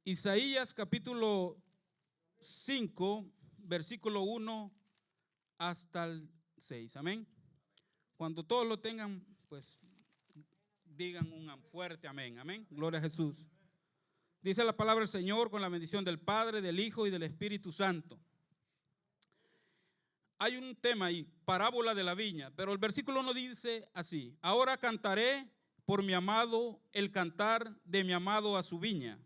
Isaías capítulo 5, versículo 1 hasta el 6. Amén. Cuando todos lo tengan, pues digan un fuerte amén. Amén. Gloria a Jesús. Dice la palabra del Señor con la bendición del Padre, del Hijo y del Espíritu Santo. Hay un tema ahí, parábola de la viña, pero el versículo 1 dice así: ahora cantaré por mi amado el cantar de mi amado a su viña.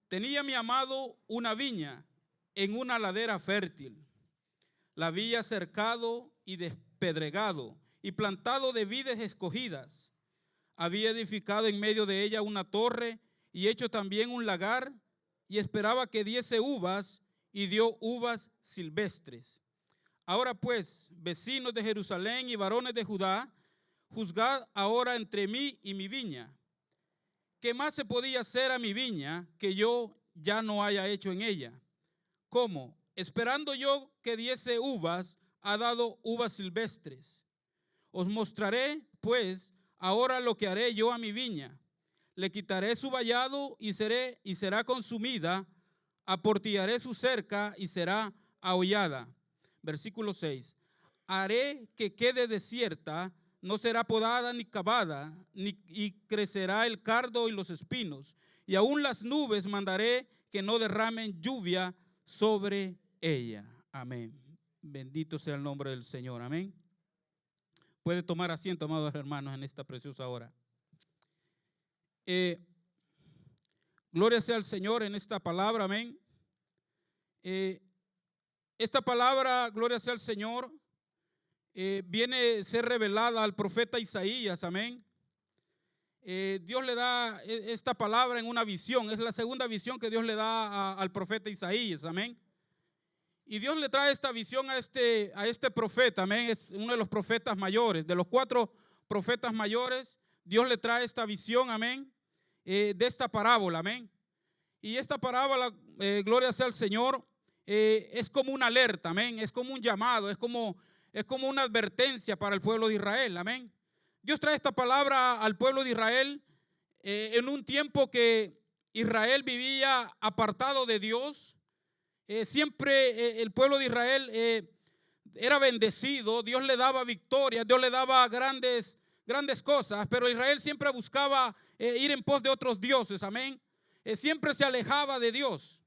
Tenía mi amado una viña en una ladera fértil. La había cercado y despedregado y plantado de vides escogidas. Había edificado en medio de ella una torre y hecho también un lagar, y esperaba que diese uvas, y dio uvas silvestres. Ahora pues, vecinos de Jerusalén y varones de Judá, juzgad ahora entre mí y mi viña. ¿Qué más se podía hacer a mi viña que yo ya no haya hecho en ella? ¿Cómo? Esperando yo que diese uvas, ha dado uvas silvestres. Os mostraré, pues, ahora lo que haré yo a mi viña. Le quitaré su vallado y será consumida, aportillaré su cerca y será ahollada. Versículo 6. Haré que quede desierta, no será podada ni cavada, y crecerá el cardo y los espinos, y aún las nubes mandaré que no derramen lluvia sobre ella. Amén. Bendito sea el nombre del Señor. Amén. Puede tomar asiento, amados hermanos, en esta preciosa hora. Gloria sea al Señor en esta palabra. Amén. Esta palabra, gloria sea al Señor, viene a ser revelada al profeta Isaías. Amén. Dios le da esta palabra en una visión. Es la segunda visión que Dios le da al profeta Isaías. Amén. Y Dios le trae esta visión a este profeta. Amén. Es uno de los profetas mayores. De los 4 profetas mayores, Dios le trae esta visión. Amén. De esta parábola. Amén. Y esta parábola, gloria sea al Señor, es como una alerta. Amén. Es como un llamado. Es como una advertencia para el pueblo de Israel. Amén. Dios trae esta palabra al pueblo de Israel en un tiempo que Israel vivía apartado de Dios. Siempre el pueblo de Israel era bendecido. Dios le daba victoria, Dios le daba grandes cosas, pero Israel siempre buscaba ir en pos de otros dioses. Amén. Siempre se alejaba de Dios.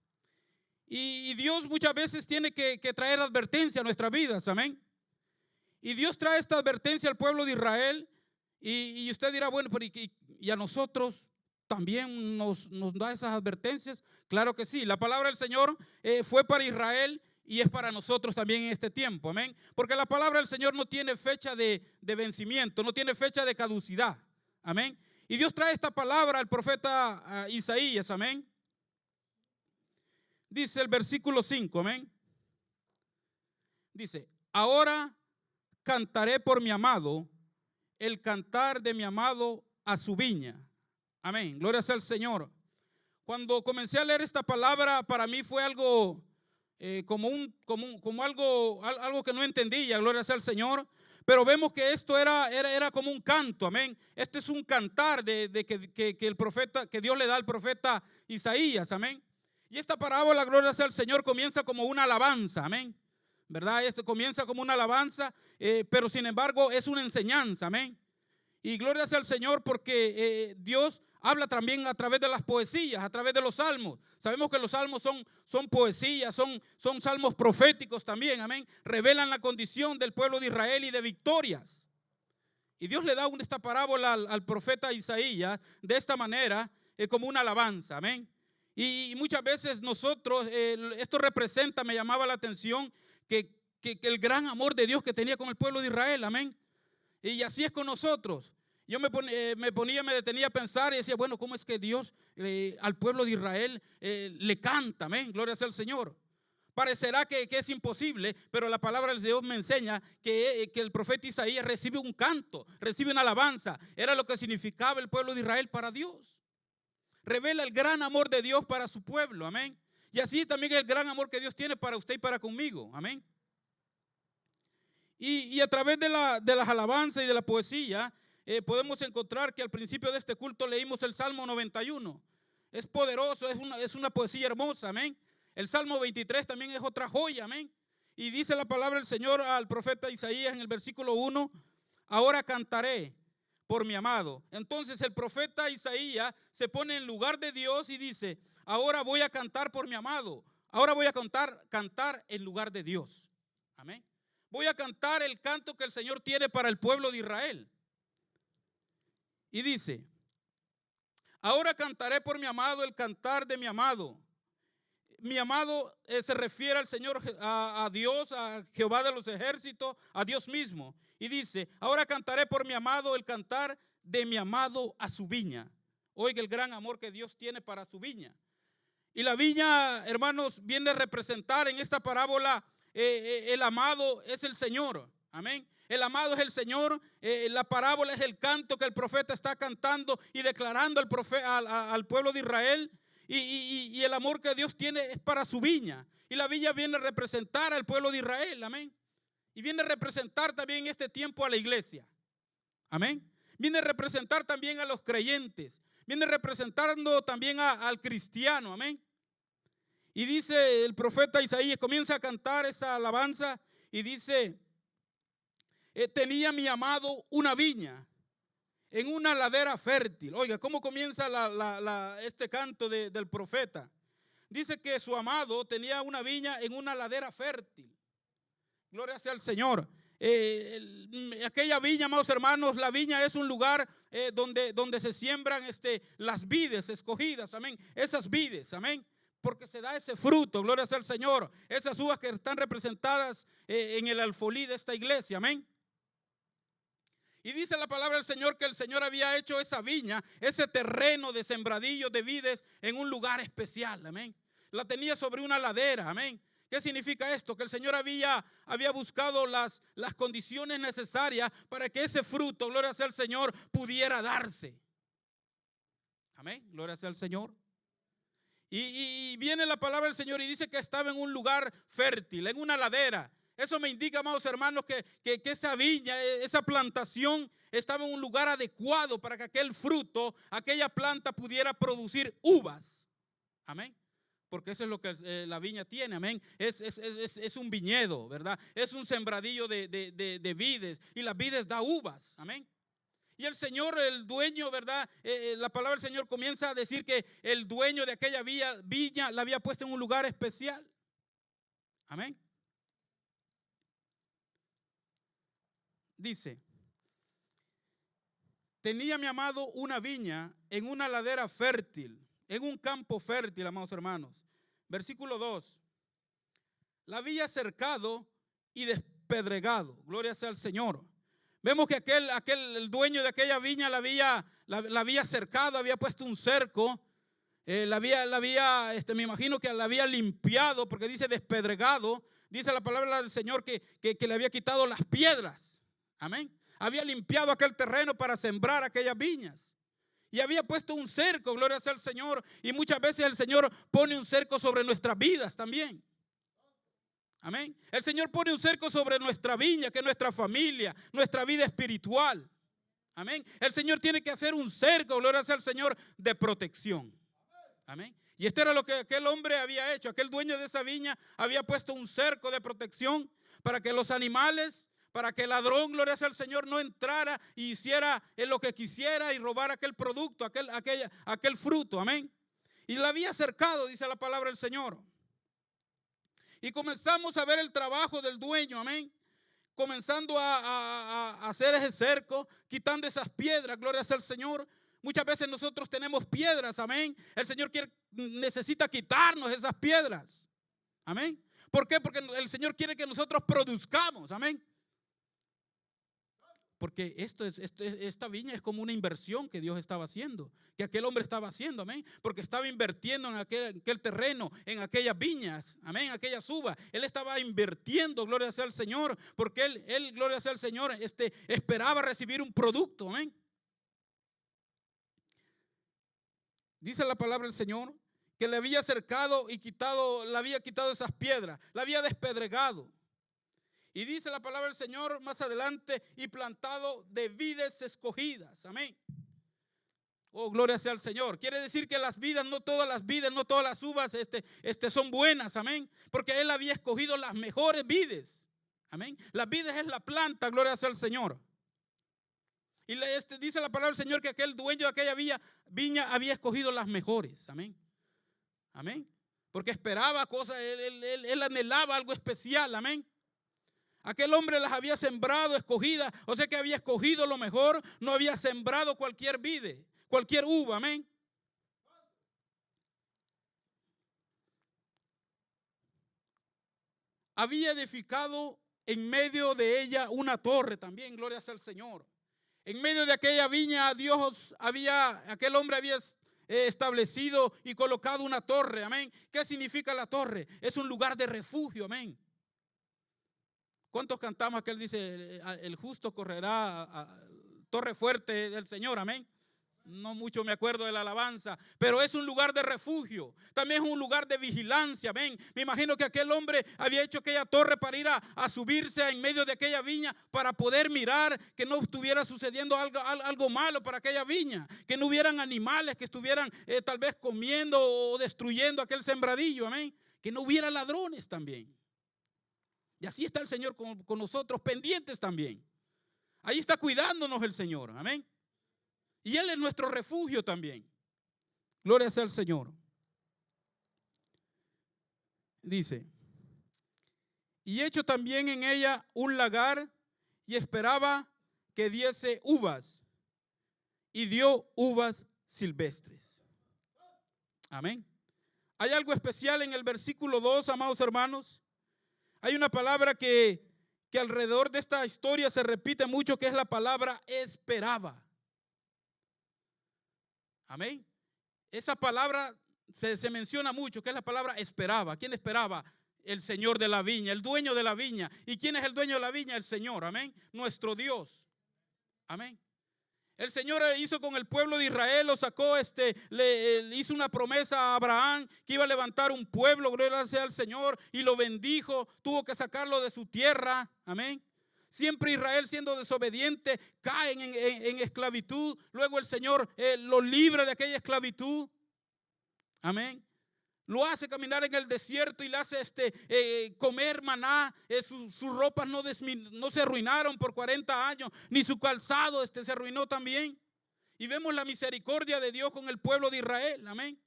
Y Dios muchas veces tiene que traer advertencia a nuestras vidas. Amén. Y Dios trae esta advertencia al pueblo de Israel. Y usted dirá, bueno, pero ¿y a nosotros también nos da esas advertencias? Claro que sí. La palabra del Señor fue para Israel y es para nosotros también en este tiempo. Amén. Porque la palabra del Señor no tiene fecha de vencimiento, no tiene fecha de caducidad. Amén. Y Dios trae esta palabra al profeta Isaías. Amén. Dice el versículo 5. Amén. Dice: ahora cantaré por mi amado el cantar de mi amado a su viña. Amén. Gloria sea al Señor. Cuando comencé a leer esta palabra, para mí fue algo como algo que no entendía. Gloria sea al Señor. Pero vemos que esto era como un canto. Amén. Este es un cantar que el profeta, que Dios le da al profeta Isaías. Amén. Y esta parábola, gloria sea al Señor, comienza como una alabanza. Amén. ¿Verdad? Esto comienza como una alabanza, pero sin embargo es una enseñanza. Amén. Y gloria sea al Señor porque Dios habla también a través de las poesías, a través de los salmos. Sabemos que los salmos son poesías, son salmos proféticos también. Amén. Revelan la condición del pueblo de Israel y de victorias. Y Dios le da esta parábola al profeta Isaías de esta manera, como una alabanza. Amén. Y muchas veces nosotros, esto representa, me llamaba la atención, que el gran amor de Dios que tenía con el pueblo de Israel. Amén. Y así es con nosotros. Yo me detenía a pensar y decía, bueno, ¿cómo es que Dios al pueblo de Israel le canta? Amén. Gloria sea al Señor. Parecerá que es imposible, pero la palabra de Dios me enseña que el profeta Isaías recibe un canto, recibe una alabanza. Era lo que significaba el pueblo de Israel para Dios. Revela el gran amor de Dios para su pueblo. Amén. Y así también el gran amor que Dios tiene para usted y para conmigo. Amén. Y a través de las alabanzas y de la poesía podemos encontrar que al principio de este culto leímos el Salmo 91. Es poderoso, es una poesía hermosa, amén. El Salmo 23 también es otra joya, amén. Y dice la palabra del Señor al profeta Isaías en el versículo 1, ahora cantaré por mi amado. Entonces el profeta Isaías se pone en lugar de Dios y dice, ahora voy a cantar por mi amado. Ahora voy a cantar en lugar de Dios. Amén. Voy a cantar el canto que el Señor tiene para el pueblo de Israel. Y dice, ahora cantaré por mi amado el cantar de mi amado. Mi amado se refiere al Señor, a Dios, a Jehová de los ejércitos, a Dios mismo. Y dice, ahora cantaré por mi amado el cantar de mi amado a su viña. Oiga el gran amor que Dios tiene para su viña. Y la viña, hermanos, viene a representar en esta parábola, el amado es el Señor. Amén. El amado es el Señor. La parábola es el canto que el profeta está cantando y declarando al pueblo de Israel. Y el amor que Dios tiene es para su viña. Y la viña viene a representar al pueblo de Israel. Amén. Y viene a representar también en este tiempo a la iglesia. Amén. Viene a representar también a los creyentes. Viene representando también al cristiano. Amén. Y dice el profeta Isaías, comienza a cantar esa alabanza y dice, tenía mi amado una viña en una ladera fértil. Oiga, ¿cómo comienza este canto del profeta? Dice que su amado tenía una viña en una ladera fértil. Gloria sea al Señor. Aquella viña, amados hermanos, la viña es un lugar donde se siembran las vides escogidas, amén. Esas vides, amén. Porque se da ese fruto, gloria sea al Señor. Esas uvas que están representadas en el alfolí de esta iglesia, amén. Y dice la palabra del Señor que el Señor había hecho esa viña, ese terreno de sembradillos de vides en un lugar especial, amén. La tenía sobre una ladera, amén. ¿Qué significa esto? Que el Señor había buscado las condiciones necesarias para que ese fruto, gloria sea al Señor, pudiera darse. Amén, gloria sea al Señor. Y viene la palabra del Señor y dice que estaba en un lugar fértil, en una ladera. Eso me indica, amados hermanos, que esa viña, esa plantación estaba en un lugar adecuado para que aquel fruto, aquella planta pudiera producir uvas. Amén. Porque eso es lo que la viña tiene, amén. Es un viñedo, ¿verdad? Es un sembradillo de vides y las vides da uvas, amén. Y el Señor, el dueño, ¿verdad? La palabra del Señor comienza a decir que el dueño de aquella viña la había puesto en un lugar especial. Amén. Dice, tenía mi amado una viña en una ladera fértil, en un campo fértil, amados hermanos. Versículo 2. La había cercado y despedregado. Gloria sea al Señor. Vemos que el dueño de aquella viña la había cercado, había puesto un cerco. Me imagino que la había limpiado, porque dice despedregado. Dice la palabra del Señor que le había quitado las piedras. Amén. Había limpiado aquel terreno para sembrar aquellas viñas. Y había puesto un cerco, gloria sea al Señor. Y muchas veces el Señor pone un cerco sobre nuestras vidas también. Amén. El Señor pone un cerco sobre nuestra viña, que es nuestra familia, nuestra vida espiritual. Amén. El Señor tiene que hacer un cerco, gloria sea al Señor, de protección. Amén. Y esto era lo que aquel hombre había hecho. Aquel dueño de esa viña había puesto un cerco de protección para que los animales, para que el ladrón, gloria sea al Señor, no entrara y hiciera en lo que quisiera y robara aquel producto, aquel fruto. Amén. Y la había cercado, dice la palabra del Señor. Y comenzamos a ver el trabajo del dueño, amén. Comenzando a hacer ese cerco, quitando esas piedras, gloria sea al Señor. Muchas veces nosotros tenemos piedras, amén. El Señor necesita quitarnos esas piedras, amén. ¿Por qué? Porque el Señor quiere que nosotros produzcamos, amén. Porque esta viña es como una inversión que Dios estaba haciendo, que aquel hombre estaba haciendo, amén. Porque estaba invirtiendo en aquel terreno, en aquellas viñas, amén, aquellas uvas. Él estaba invirtiendo, gloria sea al Señor, porque él gloria sea al Señor, esperaba recibir un producto, amén. Dice la palabra del Señor que le había cercado y le había quitado esas piedras, la había despedregado. Y dice la palabra del Señor más adelante, y plantado de vides escogidas, amén. Oh, gloria sea al Señor. Quiere decir que las vidas, no todas las vidas, no todas las uvas son buenas, amén. Porque él había escogido las mejores vides, amén. Las vides es la planta, gloria sea al Señor. Y dice la palabra del Señor que aquel dueño de aquella viña había escogido las mejores, amén. Amén. Porque esperaba cosas, él anhelaba algo especial, amén. Aquel hombre las había sembrado, escogidas, o sea que había escogido lo mejor, no había sembrado cualquier vide, cualquier uva, amén. Había edificado en medio de ella una torre también, gloria sea al Señor. En medio de aquella viña aquel hombre había establecido y colocado una torre, amén. ¿Qué significa la torre? Es un lugar de refugio, amén. ¿Cuántos cantamos que él dice, el justo correrá a torre fuerte del Señor, amén? No mucho me acuerdo de la alabanza, pero es un lugar de refugio, también es un lugar de vigilancia, amén. Me imagino que aquel hombre había hecho aquella torre para ir a subirse en medio de aquella viña, para poder mirar que no estuviera sucediendo algo malo para aquella viña, que no hubieran animales que estuvieran tal vez comiendo o destruyendo aquel sembradillo, amén. Que no hubiera ladrones también. Y así está el Señor con nosotros, pendientes también. Ahí está cuidándonos el Señor, amén. Y Él es nuestro refugio también. Gloria sea al Señor. Dice, y hecho también en ella un lagar, y esperaba que diese uvas, y dio uvas silvestres. Amén. Hay algo especial en el versículo 2, amados hermanos. Hay una palabra que alrededor de esta historia se repite mucho, que es la palabra esperaba. Amén. Esa palabra se menciona mucho, que es la palabra esperaba. ¿Quién esperaba? El Señor de la viña, el dueño de la viña. ¿Y quién es el dueño de la viña? El Señor, amén. Nuestro Dios, amén. El Señor hizo con el pueblo de Israel, lo sacó, le hizo una promesa a Abraham que iba a levantar un pueblo, gloria sea al Señor, y lo bendijo, tuvo que sacarlo de su tierra, amén. Siempre Israel, siendo desobediente, caen en esclavitud. Luego el Señor lo libra de aquella esclavitud. Amén. Lo hace caminar en el desierto y le hace comer maná. Sus ropas no se arruinaron por 40 años, ni su calzado se arruinó también. Y vemos la misericordia de Dios con el pueblo de Israel. Amén.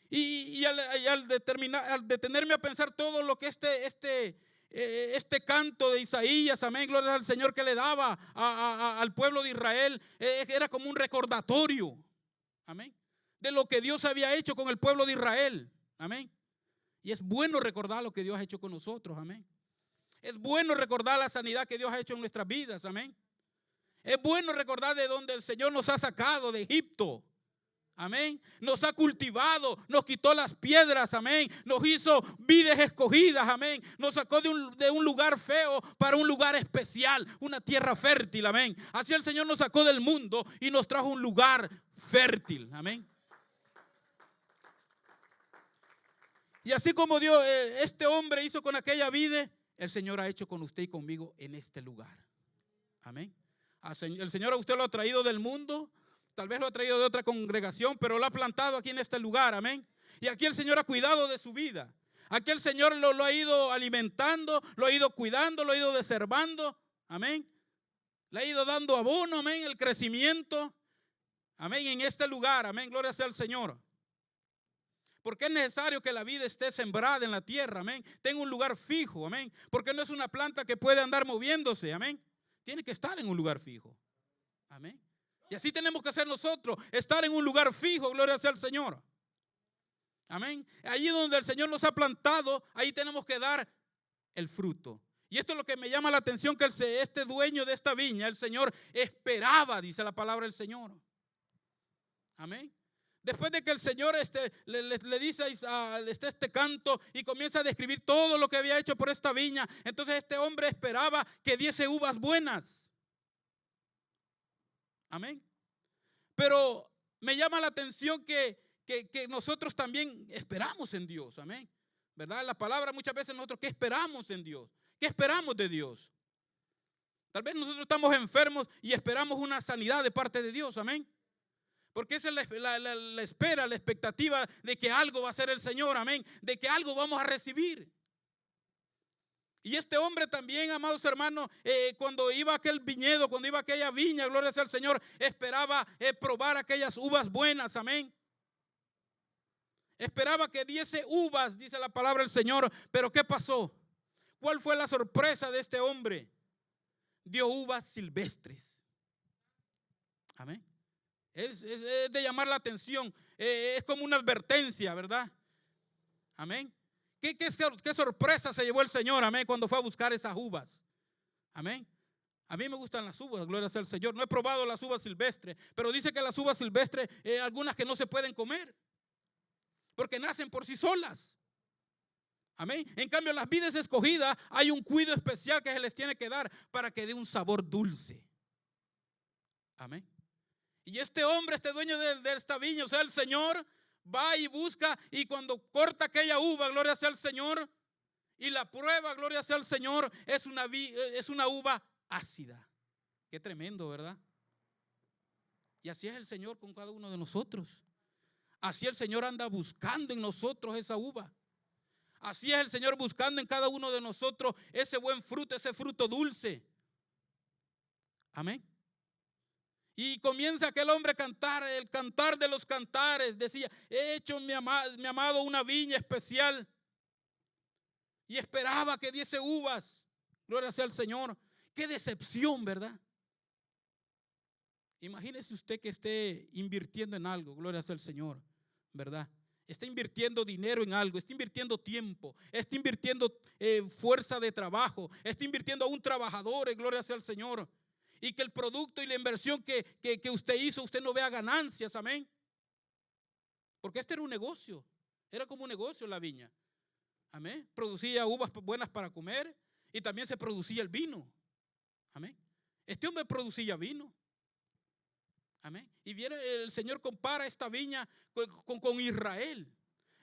Y al detenerme a pensar todo lo que este canto de Isaías, amén, gloria al Señor, que le daba al pueblo de Israel, era como un recordatorio, amén, de lo que Dios había hecho con el pueblo de Israel, amén. Y es bueno recordar lo que Dios ha hecho con nosotros, amén. Es bueno recordar la sanidad que Dios ha hecho en nuestras vidas, amén. Es bueno recordar de donde el Señor nos ha sacado, de Egipto. Amén. Nos ha cultivado, nos quitó las piedras, amén. Nos hizo vides escogidas, amén. Nos sacó de un lugar feo para un lugar especial, una tierra fértil, amén. Así el Señor nos sacó del mundo y nos trajo un lugar fértil, amén. Y así como Dios, este hombre hizo con aquella vide, el Señor ha hecho con usted y conmigo en este lugar, amén. El Señor a usted lo ha traído del mundo. Tal vez lo ha traído de otra congregación, pero lo ha plantado aquí en este lugar, amén. Y aquí el Señor ha cuidado de su vida. Aquí el Señor lo ha ido alimentando, lo ha ido cuidando, lo ha ido deservando, amén. Le ha ido dando abono, amén, el crecimiento, amén, en este lugar, amén, gloria sea al Señor. Porque es necesario que la vida esté sembrada en la tierra, amén. Tenga un lugar fijo, amén. Porque no es una planta que puede andar moviéndose, amén. Tiene que estar en un lugar fijo, amén. Y así tenemos que hacer nosotros, estar en un lugar fijo, gloria sea al Señor. Amén. Allí donde el Señor nos ha plantado, ahí tenemos que dar el fruto. Y esto es lo que me llama la atención, que este dueño de esta viña, el Señor, esperaba, dice la palabra del Señor. Amén. Después de que el Señor le dice este canto y comienza a describir todo lo que había hecho por esta viña, entonces este hombre esperaba que diese uvas buenas. Amén. Pero me llama la atención que nosotros también esperamos en Dios. Amén. ¿Verdad? La palabra muchas veces nosotros, ¿qué esperamos en Dios? ¿Qué esperamos de Dios? Tal vez nosotros estamos enfermos y esperamos una sanidad de parte de Dios. Amén. Porque esa es la espera, la expectativa de que algo va a hacer el Señor, amén, de que algo vamos a recibir. Y este hombre también, amados hermanos, cuando iba a aquel viñedo, cuando iba a aquella viña, gloria sea al Señor, esperaba probar aquellas uvas buenas, amén. Esperaba que diese uvas, dice la palabra del Señor, pero ¿qué pasó? ¿Cuál fue la sorpresa de este hombre? Dio uvas silvestres. Amén. Es de llamar la atención, es como una advertencia, ¿verdad? Amén. ¿Qué sorpresa se llevó el Señor, amén, cuando fue a buscar esas uvas? Amén. A mí me gustan las uvas, gloria sea al Señor. No he probado las uvas silvestres, pero dice que las uvas silvestres, algunas que no se pueden comer, porque nacen por sí solas. Amén. En cambio, las vides escogidas, hay un cuidado especial que se les tiene que dar para que dé un sabor dulce. Amén. Y este hombre, este dueño de esta viña, o sea, el Señor, va y busca, y cuando corta aquella uva, gloria sea al Señor, y la prueba, gloria sea al Señor, es una uva ácida. Qué tremendo, ¿verdad? Y así es el Señor con cada uno de nosotros. Así el Señor anda buscando en nosotros esa uva. Así es el Señor buscando en cada uno de nosotros ese buen fruto, ese fruto dulce. Amén. Y comienza aquel hombre a cantar, el cantar de los cantares. Decía: he hecho mi amado una viña especial. Y esperaba que diese uvas. Gloria sea al Señor. Qué decepción, ¿verdad? Imagínese usted que esté invirtiendo en algo, gloria sea al Señor, ¿verdad? Está invirtiendo dinero en algo, está invirtiendo tiempo, está invirtiendo fuerza de trabajo, está invirtiendo a un trabajador, gloria sea al Señor. Y que el producto y la inversión que usted hizo, usted no vea ganancias, amén. Porque este era un negocio, era como un negocio la viña, amén. Producía uvas buenas para comer y también se producía el vino, amén. Este hombre producía vino, amén. Y viene el Señor, compara esta viña con Israel.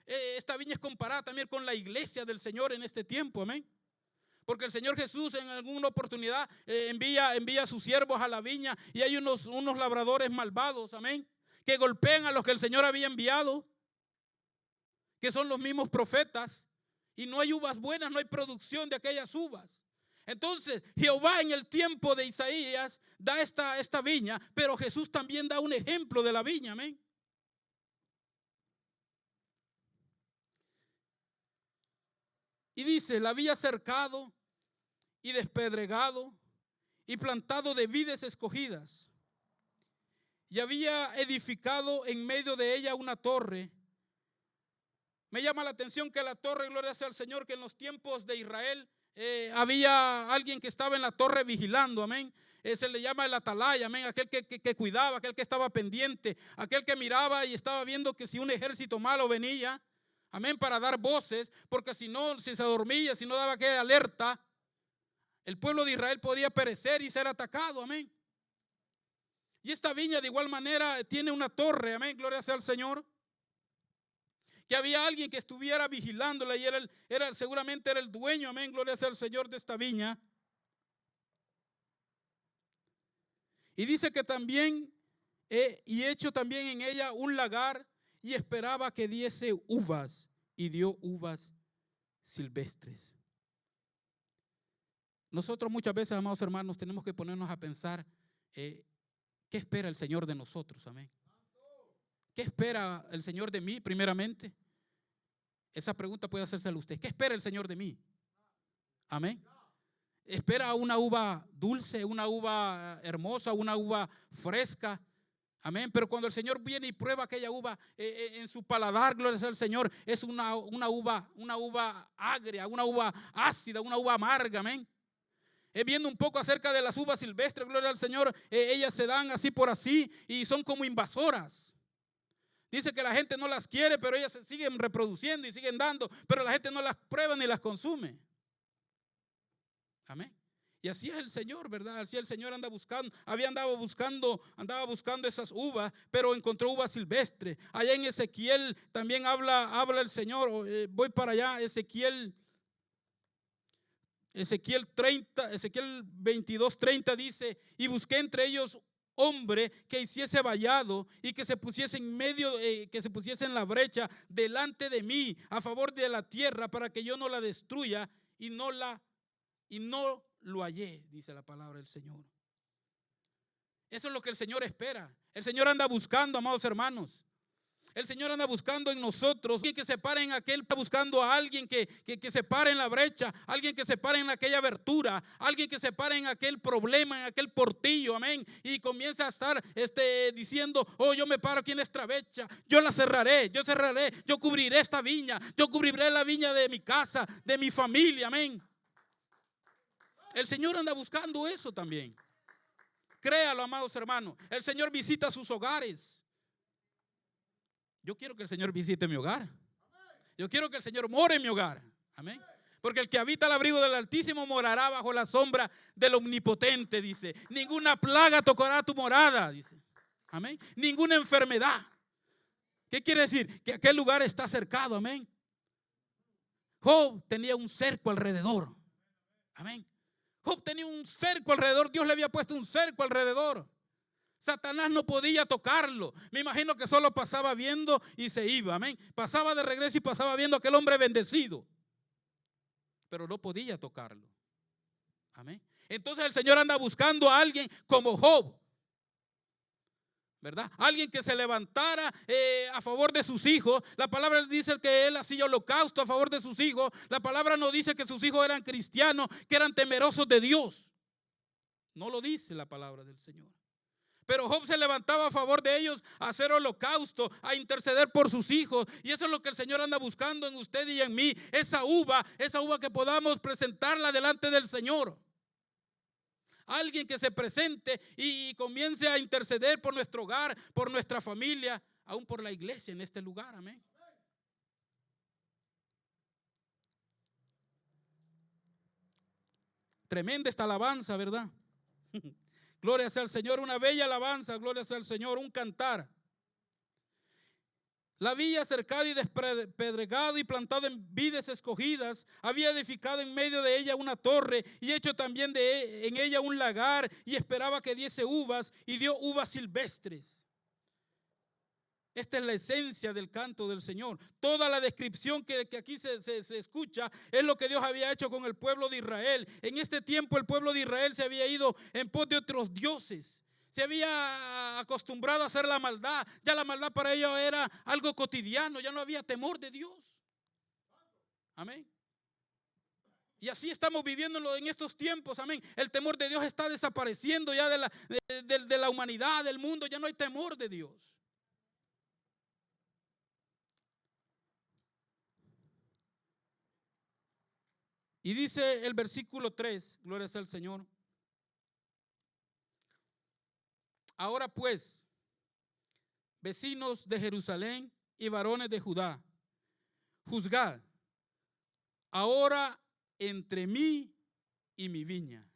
Esta viña es comparada también con la iglesia del Señor en este tiempo, amén. Porque el Señor Jesús en alguna oportunidad envía a sus siervos a la viña, y hay unos labradores malvados, amén, que golpean a los que el Señor había enviado, que son los mismos profetas, y no hay uvas buenas, no hay producción de aquellas uvas. Entonces Jehová en el tiempo de Isaías da esta viña, pero Jesús también da un ejemplo de la viña, amén. Y dice: la había cercado y despedregado y plantado de vides escogidas, y había edificado en medio de ella una torre. Me llama la atención que la torre, gloria sea al Señor, que en los tiempos de Israel había alguien que estaba en la torre vigilando, amén. Se le llama el atalaya, amén, aquel que cuidaba, aquel que estaba pendiente, aquel que miraba y estaba viendo que si un ejército malo venía, amén, para dar voces, porque si se dormía, si no daba aquella alerta, el pueblo de Israel podía perecer y ser atacado, amén. Y esta viña de igual manera tiene una torre, amén, gloria sea al Señor. Que había alguien que estuviera vigilándola, y seguramente era el dueño, amén, gloria sea al Señor, de esta viña. Y dice que también, y hecho también en ella un lagar, y esperaba que diese uvas, y dio uvas silvestres. Nosotros muchas veces, amados hermanos, tenemos que ponernos a pensar, ¿qué espera el Señor de nosotros? Amén. ¿Qué espera el Señor de mí primeramente? Esa pregunta puede hacérsela a usted. ¿Qué espera el Señor de mí? Amén. ¿Espera una uva dulce, una uva hermosa, una uva fresca? Amén. Pero cuando el Señor viene y prueba aquella uva en su paladar, gloria sea al Señor, es una uva agria, una uva ácida, una uva amarga. Amén. Viendo un poco acerca de las uvas silvestres, gloria al Señor, ellas se dan así por así y son como invasoras. Dice que la gente no las quiere, pero ellas se siguen reproduciendo y siguen dando, pero la gente no las prueba ni las consume. Amén. Y así es el Señor, ¿verdad? Así el Señor andaba buscando esas uvas, pero encontró uvas silvestres. Allá en Ezequiel también habla el Señor. Voy para allá, Ezequiel 22:30 dice: y busqué entre ellos hombre que hiciese vallado y que se pusiese en medio, que se pusiese en la brecha delante de mí a favor de la tierra para que yo no la destruya y no lo hallé, dice la palabra del Señor. Eso es lo que el Señor espera. El Señor anda buscando, amados hermanos. El Señor anda buscando en nosotros alguien que se pare en aquel, buscando a alguien que se pare en la brecha, alguien que se pare en aquella abertura, alguien que se pare en aquel problema, en aquel portillo, amén. Y comienza a estar diciendo, oh, yo me paro aquí en esta brecha, yo la cerraré, yo cubriré esta viña, yo cubriré la viña de mi casa, de mi familia, amén. El Señor anda buscando eso también. Créalo, amados hermanos. El Señor visita sus hogares. Yo quiero que el Señor visite mi hogar. Yo quiero que el Señor more en mi hogar. Amén. Porque el que habita al abrigo del Altísimo morará bajo la sombra del Omnipotente, dice. Ninguna plaga tocará tu morada, dice. Amén. Ninguna enfermedad. ¿Qué quiere decir? Que aquel lugar está cercado. Amén. Job tenía un cerco alrededor. Amén. Job tenía un cerco alrededor. Dios le había puesto un cerco alrededor. Satanás no podía tocarlo. Me imagino que solo pasaba viendo y se iba. Amén. Pasaba de regreso y pasaba viendo a aquel hombre bendecido. Pero no podía tocarlo. Amén. Entonces el Señor anda buscando a alguien como Job, ¿verdad? Alguien que se levantara a favor de sus hijos. La palabra dice que él hacía holocausto a favor de sus hijos. La palabra no dice que sus hijos eran cristianos, que eran temerosos de Dios. No lo dice la palabra del Señor. Pero Job se levantaba a favor de ellos, a hacer holocausto, a interceder por sus hijos. Y eso es lo que el Señor anda buscando en usted y en mí. Esa uva que podamos presentarla delante del Señor. Alguien que se presente y comience a interceder por nuestro hogar, por nuestra familia, aún por la iglesia en este lugar. Amén. Tremenda esta alabanza, ¿verdad? Gloria sea al Señor, una bella alabanza, gloria sea al Señor, un cantar. La villa cercada y despedregada y plantada en vides escogidas, había edificado en medio de ella una torre y hecho también en ella un lagar y esperaba que diese uvas y dio uvas silvestres. Esta es la esencia del canto del Señor. Toda la descripción que aquí se escucha es lo que Dios había hecho con el pueblo de Israel. En este tiempo el pueblo de Israel se había ido en pos de otros dioses. Se había acostumbrado a hacer la maldad. Ya la maldad para ellos era algo cotidiano. Ya no había temor de Dios. Amén. Y así estamos viviéndolo en estos tiempos. Amén. El temor de Dios está desapareciendo ya de la humanidad, del mundo. Ya no hay temor de Dios. Y dice el versículo 3, gloria sea al Señor. Ahora pues, vecinos de Jerusalén y varones de Judá, juzgad ahora entre mí y mi viña.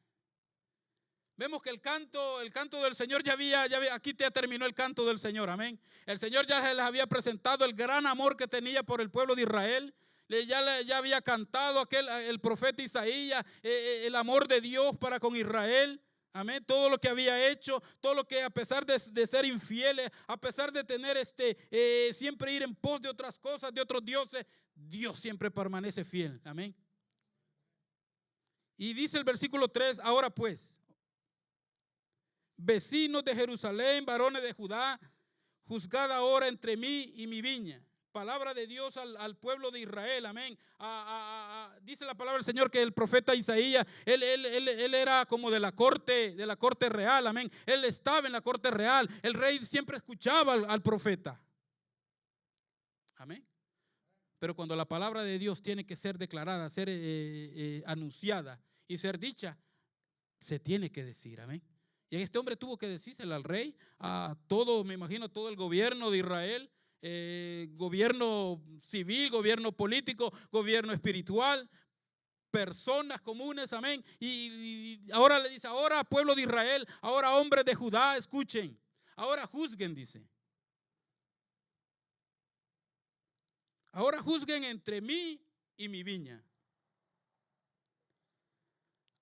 Vemos que el canto del Señor ya había, aquí ya terminó el canto del Señor, amén. El Señor ya les había presentado el gran amor que tenía por el pueblo de Israel. Ya había cantado el profeta Isaías, el amor de Dios para con Israel. Amén. Todo lo que había hecho, todo lo que a pesar de ser infieles, a pesar de tener siempre ir en pos de otras cosas, de otros dioses, Dios siempre permanece fiel. Amén. Y dice el versículo 3, ahora pues, vecinos de Jerusalén, varones de Judá, juzgad ahora entre mí y mi viña. Palabra de Dios al pueblo de Israel, amén. Dice la palabra del Señor que el profeta Isaías, él era como de la corte real, amén. Él estaba en la corte real. El rey siempre escuchaba al profeta, amén. Pero cuando la palabra de Dios tiene que ser declarada, ser anunciada y ser dicha, se tiene que decir, amén. Y este hombre tuvo que decírselo al rey, a todo, me imagino, todo el gobierno de Israel. Gobierno civil, gobierno político, gobierno espiritual, personas comunes, amén. Y ahora le dice, ahora pueblo de Israel, ahora hombres de Judá, escuchen, ahora juzguen, dice. Ahora juzguen entre mí y mi viña.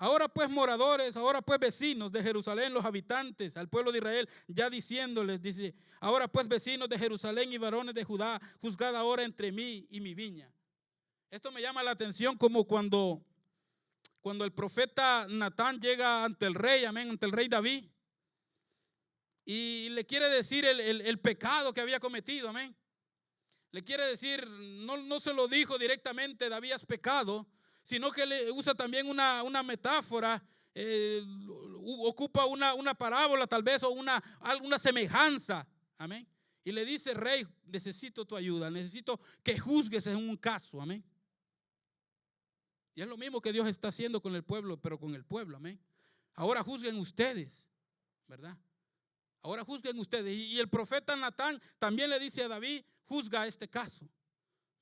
Ahora pues moradores, ahora pues vecinos de Jerusalén, los habitantes, al pueblo de Israel, ya diciéndoles, dice, ahora pues vecinos de Jerusalén y varones de Judá, juzgad ahora entre mí y mi viña. Esto me llama la atención como cuando el profeta Natán llega ante el rey, amén, ante el rey David, y le quiere decir el pecado que había cometido, amén. Le quiere decir, no se lo dijo directamente, David has pecado, sino que le usa también una metáfora, ocupa una parábola tal vez, o alguna semejanza, amén. Y le dice, rey, necesito tu ayuda, necesito que juzgues en un caso, amén. Y es lo mismo que Dios está haciendo con el pueblo, pero con el pueblo, amén. Ahora juzguen ustedes, ¿verdad? Ahora juzguen ustedes. Y el profeta Natán también le dice a David, juzga este caso,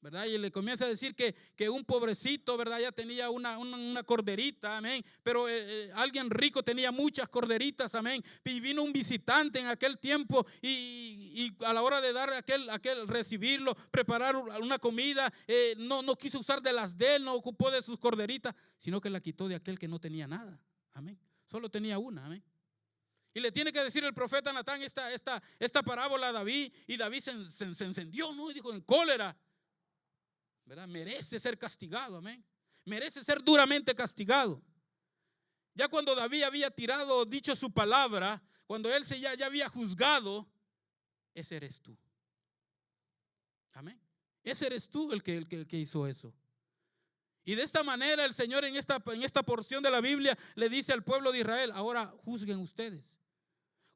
¿verdad? Y le comienza a decir que un pobrecito, ¿verdad? Ya tenía una corderita, amén. Pero alguien rico tenía muchas corderitas, amén. Y vino un visitante en aquel tiempo y a la hora de dar aquel recibirlo, preparar una comida, no quiso usar de las de él, no ocupó de sus corderitas, sino que la quitó de aquel que no tenía nada, amén. Solo tenía una, amén. Y le tiene que decir el profeta Natán esta parábola a David, y David se encendió, ¿no? Y dijo en cólera, ¿verdad? Merece ser castigado, amén. Merece ser duramente castigado. Ya cuando David había dicho su palabra, cuando él ya había juzgado, ese eres tú. Amén. Ese eres tú el que hizo eso. Y de esta manera el Señor en esta porción de la Biblia le dice al pueblo de Israel, ahora juzguen ustedes.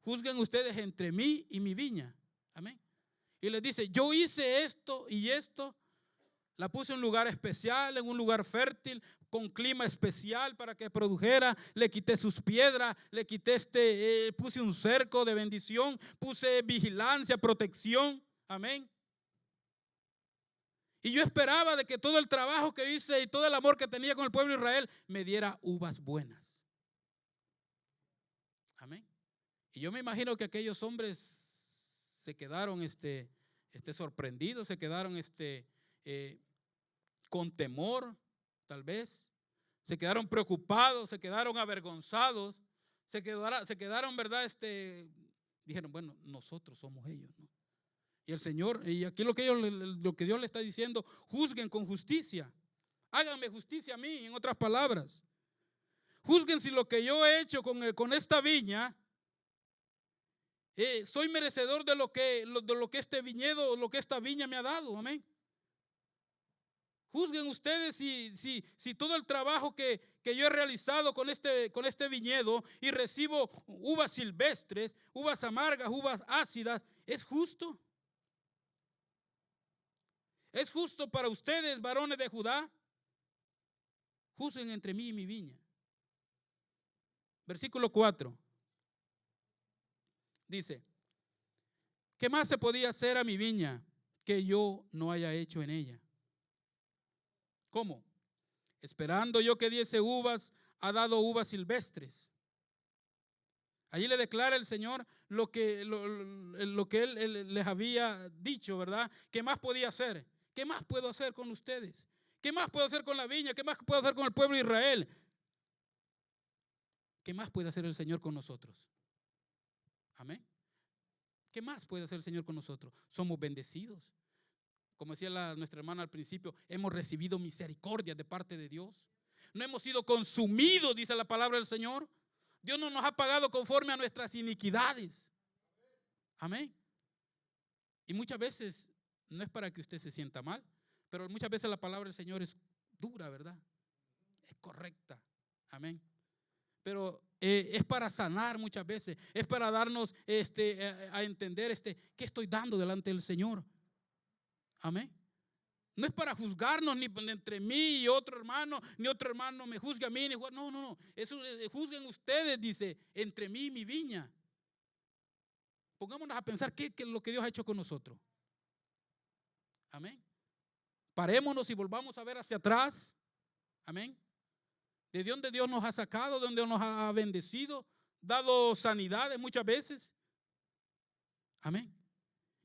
Juzguen ustedes entre mí y mi viña. Amén. Y les dice, yo hice esto y esto. La puse en un lugar especial, en un lugar fértil, con clima especial para que produjera. Le quité sus piedras, le quité puse un cerco de bendición, puse vigilancia, protección. Amén. Y yo esperaba de que todo el trabajo que hice y todo el amor que tenía con el pueblo de Israel me diera uvas buenas. Amén. Y yo me imagino que aquellos hombres se quedaron sorprendidos, se quedaron con temor, tal vez. Se quedaron preocupados, se quedaron avergonzados, se quedaron, ¿verdad? Dijeron, bueno, nosotros somos ellos, ¿no? Y el Señor, y aquí lo que Dios le está diciendo, juzguen con justicia. Háganme justicia a mí, en otras palabras. Juzguen si lo que yo he hecho con esta viña, soy merecedor de lo que este viñedo, lo que esta viña me ha dado, amén. Juzguen ustedes si todo el trabajo que yo he realizado con este viñedo y recibo uvas silvestres, uvas amargas, uvas ácidas, ¿es justo? ¿Es justo para ustedes, varones de Judá? Juzguen entre mí y mi viña. Versículo 4. Dice, ¿qué más se podía hacer a mi viña que yo no haya hecho en ella? ¿Cómo? Esperando yo que diese uvas, ha dado uvas silvestres. Allí le declara el Señor lo que él les había dicho, ¿verdad? ¿Qué más podía hacer? ¿Qué más puedo hacer con ustedes? ¿Qué más puedo hacer con la viña? ¿Qué más puedo hacer con el pueblo de Israel? ¿Qué más puede hacer el Señor con nosotros? Amén. ¿Qué más puede hacer el Señor con nosotros? Somos bendecidos. Como decía nuestra hermana al principio, hemos recibido misericordia de parte de Dios. No hemos sido consumidos, dice la palabra del Señor. Dios no nos ha pagado conforme a nuestras iniquidades. Amén. Y muchas veces, no es para que usted se sienta mal, pero muchas veces la palabra del Señor es dura, ¿verdad? Es correcta. Amén. Pero es para sanar muchas veces, es para darnos a entender qué estoy dando delante del Señor. Amén. No es para juzgarnos ni entre mí y otro hermano, ni otro hermano me juzga a mí. No. Eso, juzguen ustedes, dice, entre mí y mi viña. Pongámonos a pensar qué es lo que Dios ha hecho con nosotros. Amén. Parémonos y volvamos a ver hacia atrás. Amén. De donde Dios nos ha sacado, de donde nos ha bendecido, dado sanidades muchas veces. Amén.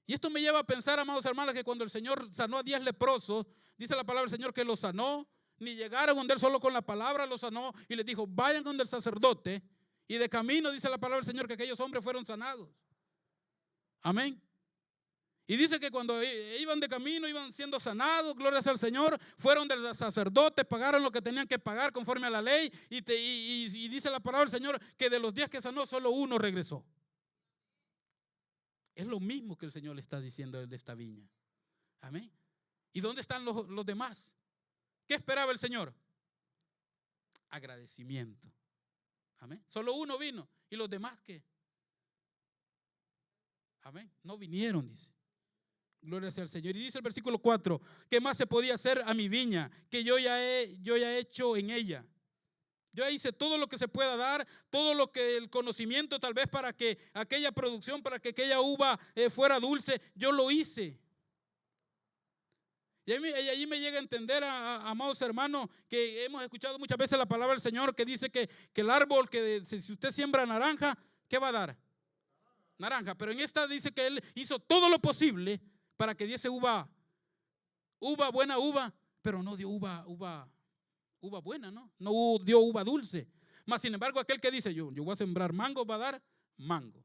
Y esto me lleva a pensar, amados hermanos, que cuando el Señor sanó a 10 leprosos, dice la palabra del Señor que los sanó, ni llegaron donde él, solo con la palabra los sanó y les dijo, vayan donde el sacerdote. Y de camino dice la palabra del Señor que aquellos hombres fueron sanados. Amén. Y dice que cuando iban de camino, iban siendo sanados, gloria sea al Señor, fueron del sacerdote, pagaron lo que tenían que pagar conforme a la ley. Y dice la palabra del Señor que de los 10 que sanó, solo uno regresó. Es lo mismo que el Señor le está diciendo de esta viña. Amén. ¿Y dónde están los demás? ¿Qué esperaba el Señor? Agradecimiento. Amén. Solo uno vino. ¿Y los demás qué? Amén. No vinieron, dice. Gloria sea al Señor. Y dice el versículo 4, ¿qué más se podía hacer a mi viña que yo ya he hecho en ella? Yo hice todo lo que se pueda dar, todo lo que el conocimiento tal vez para que aquella producción, para que aquella uva fuera dulce, yo lo hice. Y allí me llega a entender, amados hermanos, que hemos escuchado muchas veces la palabra del Señor que dice que el árbol, que si usted siembra naranja, ¿qué va a dar? Naranja. Pero en esta dice que Él hizo todo lo posible para que diese uva, buena uva, pero no dio uva buena, ¿no? No dio uva dulce. Mas sin embargo, aquel que dice, yo voy a sembrar mango, va a dar mango.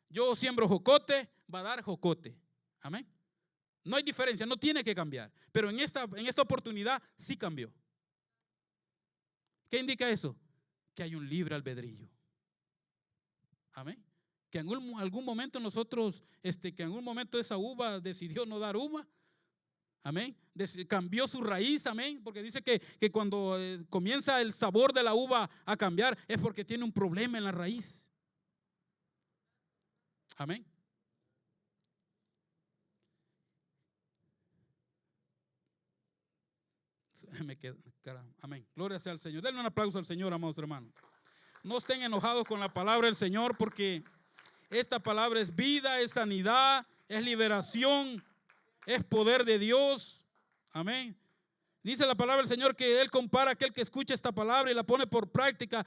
Yo siembro jocote, va a dar jocote. Amén. No hay diferencia, no tiene que cambiar. Pero en esta oportunidad sí cambió. ¿Qué indica eso? Que hay un libre albedrío. Amén. Que en algún momento nosotros, que en algún momento esa uva decidió no dar uva. Amén. Cambió su raíz, amén. Porque dice que cuando comienza el sabor de la uva a cambiar es porque tiene un problema en la raíz. Amén. Amén. Gloria sea al Señor. Denle un aplauso al Señor, amados hermanos. No estén enojados con la palabra del Señor, porque esta palabra es vida, es sanidad, es liberación, es poder de Dios. Amén. Dice la palabra del Señor que Él compara a aquel que escucha esta palabra y la pone por práctica.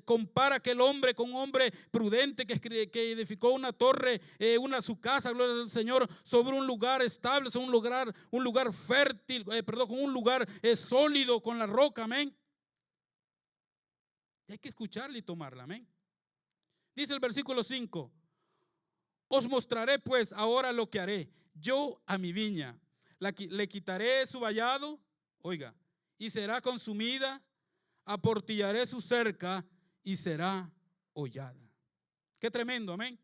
Compara a aquel hombre con un hombre prudente que edificó una torre, su casa, gloria al Señor, sobre un lugar estable, sobre un lugar fértil, con un lugar sólido, con la roca. Amén. Y hay que escucharla y tomarla. Amén. Dice el versículo 5: os mostraré pues ahora lo que haré yo a mi viña. Le quitaré su vallado, oiga, y será consumida, aportillaré su cerca y será hollada. Qué tremendo, amén.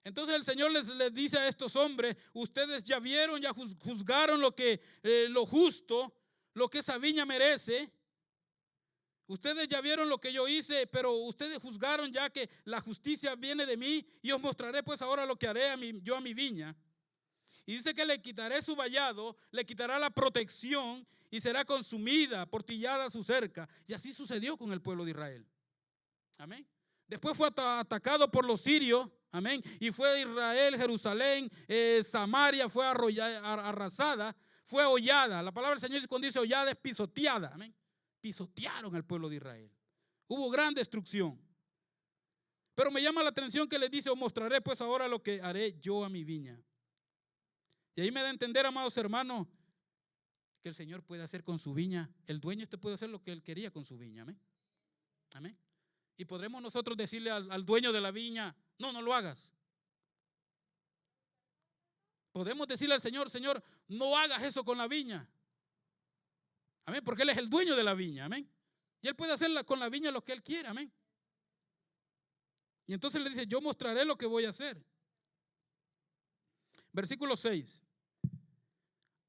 Entonces el Señor les dice a estos hombres: ustedes ya vieron, ya juzgaron lo justo, lo que esa viña merece. Ustedes ya vieron lo que yo hice, pero ustedes juzgaron ya que la justicia viene de mí, y os mostraré pues ahora lo que haré yo a mi viña. Y dice que le quitaré su vallado, le quitará la protección y será consumida, aportillada su cerca. Y así sucedió con el pueblo de Israel. Amén. Después fue atacado por los sirios. Amén. Y fue Israel, Jerusalén, Samaria fue arrasada, fue hollada. La palabra del Señor cuando dice hollada es pisoteada. Amén. Pisotearon al pueblo de Israel. Hubo gran destrucción. Pero me llama la atención que les dice: os mostraré pues ahora lo que haré yo a mi viña. Y ahí me da a entender, amados hermanos, que el Señor puede hacer con su viña. El dueño puede hacer lo que él quería con su viña. Amén. Amén. Y podremos nosotros decirle al dueño de la viña: no lo hagas. Podemos decirle al Señor: Señor, no hagas eso con la viña. Amén. Porque Él es el dueño de la viña. Amén. Y Él puede hacer con la viña lo que Él quiera. Amén. Y entonces le dice: yo mostraré lo que voy a hacer. Versículo 6.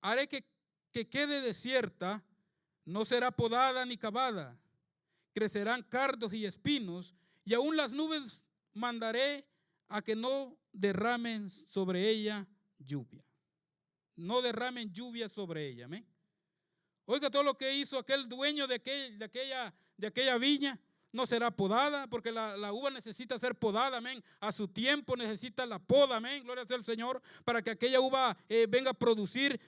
Haré que quede desierta, no será podada ni cavada. Crecerán cardos y espinos, y aún las nubes mandaré a que no derramen sobre ella lluvia. No derramen lluvia sobre ella. Amén. Oiga, todo lo que hizo aquel dueño de aquella viña. No será podada, porque la uva necesita ser podada, amén. A su tiempo necesita la poda, amén. Gloria sea al Señor. Para que aquella uva venga a producir,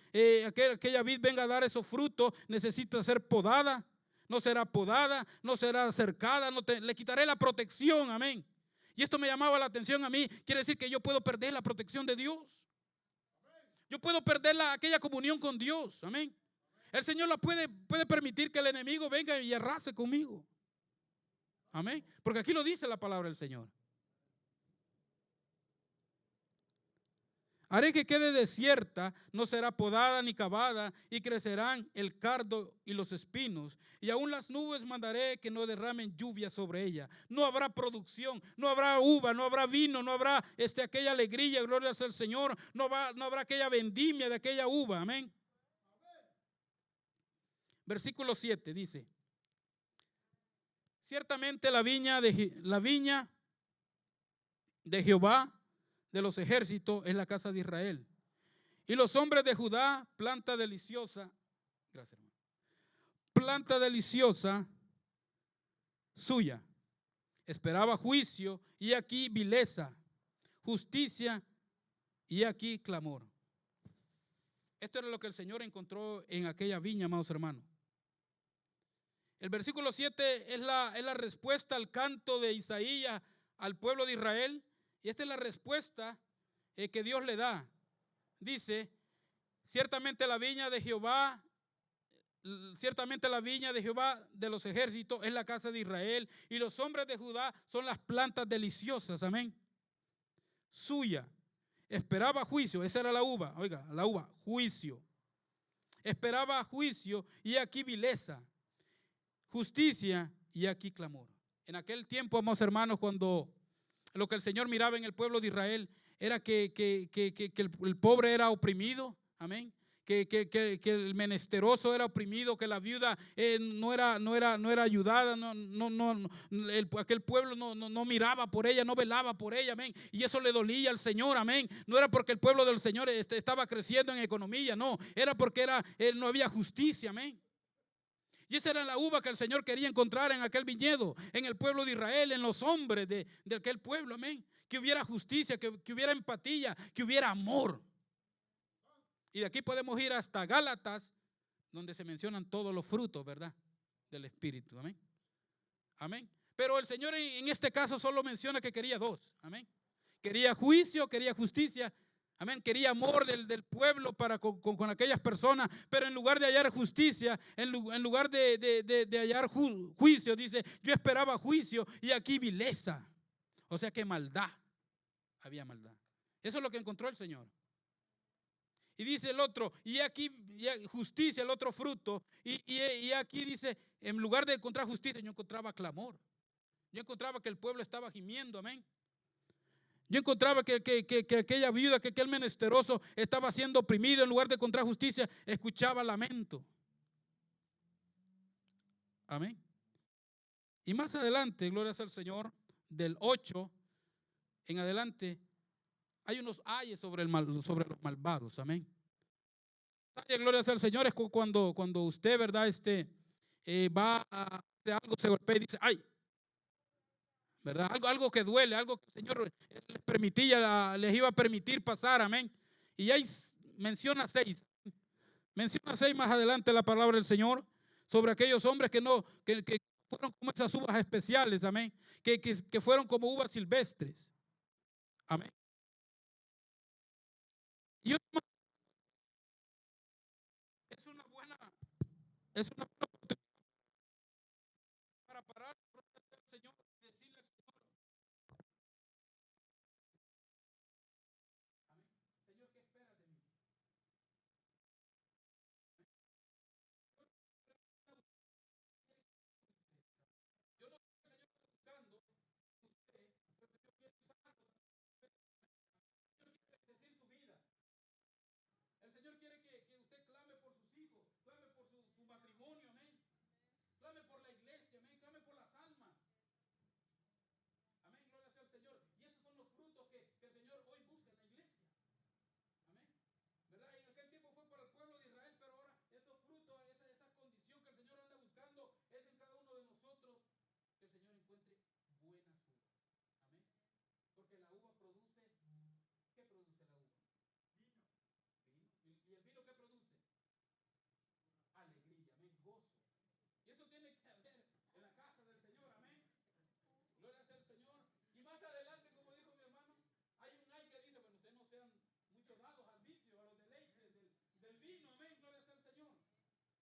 aquella vid venga a dar esos frutos, necesita ser podada. No será podada, no será cercada, le quitaré la protección, amén. Y esto me llamaba la atención a mí. Quiere decir que yo puedo perder la protección de Dios. Yo puedo perder aquella comunión con Dios, amén. El Señor puede permitir que el enemigo venga y arrase conmigo. Amén. Porque aquí lo dice la palabra del Señor. Haré que quede desierta, no será podada ni cavada, y crecerán el cardo y los espinos. Y aún las nubes mandaré que no derramen lluvia sobre ella. No habrá producción, no habrá uva, no habrá vino, no habrá aquella alegría, gloria al Señor. No habrá aquella vendimia de aquella uva. Amén. Versículo 7 dice: ciertamente la viña de Jehová de los ejércitos es la casa de Israel. Y los hombres de Judá, planta deliciosa, gracias hermano, planta deliciosa suya. Esperaba juicio y aquí vileza, justicia y aquí clamor. Esto era lo que el Señor encontró en aquella viña, amados hermanos. El versículo 7 es la respuesta al canto de Isaías al pueblo de Israel. Y esta es la respuesta que Dios le da. Dice: ciertamente la viña de Jehová, ciertamente la viña de Jehová de los ejércitos es la casa de Israel, y los hombres de Judá son las plantas deliciosas. Amén. Suya. Esperaba juicio, esa era la uva, oiga, la uva, juicio. Esperaba juicio y aquí vileza, justicia y aquí clamor. En aquel tiempo, amados hermanos, cuando lo que el Señor miraba en el pueblo de Israel era que el pobre era oprimido, amén. Que el menesteroso era oprimido, que la viuda no era ayudada, aquel pueblo no miraba por ella, no velaba por ella, amén. Y eso le dolía al Señor, amén. No era porque el pueblo del Señor estaba creciendo en economía, no, era porque no había justicia, amén. Y esa era la uva que el Señor quería encontrar en aquel viñedo, en el pueblo de Israel, en los hombres de aquel pueblo, amén. Que hubiera justicia, que hubiera empatía, que hubiera amor. Y de aquí podemos ir hasta Gálatas, donde se mencionan todos los frutos, ¿verdad? Del Espíritu, amén. Amén. Pero el Señor en este caso solo menciona que quería dos, amén. Quería juicio, quería justicia. Amén, quería amor del pueblo para con aquellas personas, pero en lugar de hallar justicia, en lugar de hallar juicio, dice: yo esperaba juicio y aquí vileza. O sea que maldad, había maldad. Eso es lo que encontró el Señor. Y dice el otro, y aquí justicia, el otro fruto, y aquí dice, en lugar de encontrar justicia, yo encontraba clamor. Yo encontraba que el pueblo estaba gimiendo, amén. Yo encontraba que aquella viuda, que aquel menesteroso estaba siendo oprimido. En lugar de encontrar justicia, escuchaba lamento. Amén. Y más adelante, gloria sea al Señor, del 8 en adelante, hay unos ayes sobre los malvados. Amén. Gloria sea al Señor. Es cuando usted, ¿verdad? Va a hacer algo, se golpea y dice: ay. ¿Verdad? Algo que duele, algo que el Señor les iba a permitir pasar, amén. Y ahí menciona seis más adelante la palabra del Señor sobre aquellos hombres que fueron como esas uvas especiales, amén, que fueron como uvas silvestres, amén. Y es una buena oportunidad para parar al Señor y decirle al Señor: Señor, ¿qué esperas de mí? Yo no sé, Señor, buscando usted, pero Señor quiere usarlo. Señor quiere decir su vida. El Señor quiere que usted clame por sus hijos, clame por su matrimonio, amén.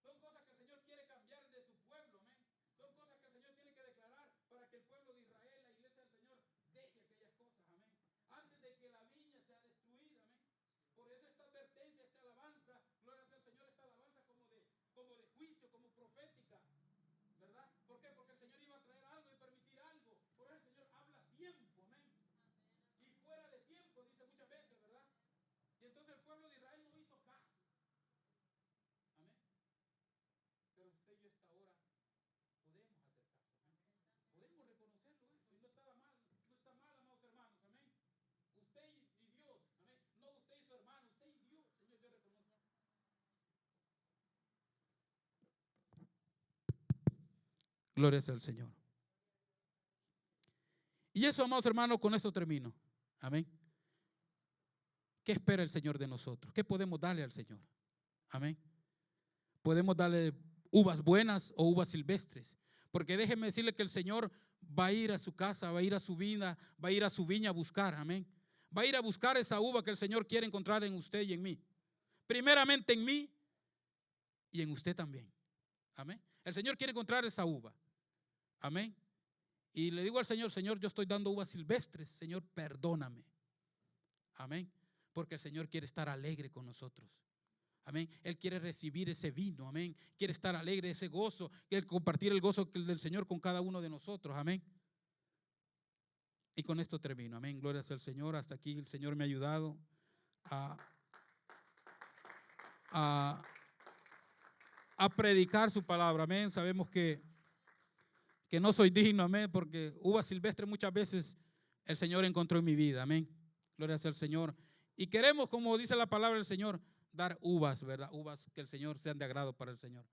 Son cosas que el Señor quiere cambiar de su pueblo, amén. Son cosas que el Señor tiene que declarar para que el pueblo de Israel, la iglesia del Señor, deje aquellas cosas, amén. Antes de que la viña sea destruida, amén. Por eso esta advertencia, esta alabanza, gloria sea al Señor, esta alabanza como de juicio, como profética, ¿verdad? ¿Por qué? Porque el Señor iba a traer algo y permitir algo. Por eso el Señor habla a tiempo, amén. Y fuera de tiempo, dice muchas veces, ¿verdad? Y entonces el pueblo de Israel no hizo caso. Amén. Pero usted y yo esta hora podemos hacer caso. Amén. Podemos reconocerlo eso. Y no estaba mal, no está mal, amados hermanos. Amén. Usted y Dios. Amén. No usted y su hermano, usted y Dios. Señor, yo reconozco. Gloria sea al Señor. Y eso, amados hermanos, con esto termino. Amén. ¿Qué espera el Señor de nosotros? ¿Qué podemos darle al Señor? Amén. Podemos darle uvas buenas o uvas silvestres. Porque déjeme decirle que el Señor va a ir a su casa, va a ir a su viña, va a ir a su viña a buscar. Amén. Va a ir a buscar esa uva que el Señor quiere encontrar en usted y en mí. Primeramente en mí y en usted también. Amén. El Señor quiere encontrar esa uva. Amén. Y le digo al Señor, Señor, yo estoy dando uvas silvestres. Señor, perdóname. Amén. Porque el Señor quiere estar alegre con nosotros. Amén. Él quiere recibir ese vino. Amén. Quiere estar alegre, ese gozo. Quiere compartir el gozo del Señor con cada uno de nosotros. Amén. Y con esto termino. Amén. Gloria sea al Señor. Hasta aquí el Señor me ha ayudado a predicar su palabra. Amén. Sabemos que no soy digno. Amén. Porque uvas silvestres muchas veces el Señor encontró en mi vida. Amén. Gloria sea al Señor. Y queremos, como dice la palabra del Señor, dar uvas, ¿verdad? Uvas que el Señor sean de agrado para el Señor.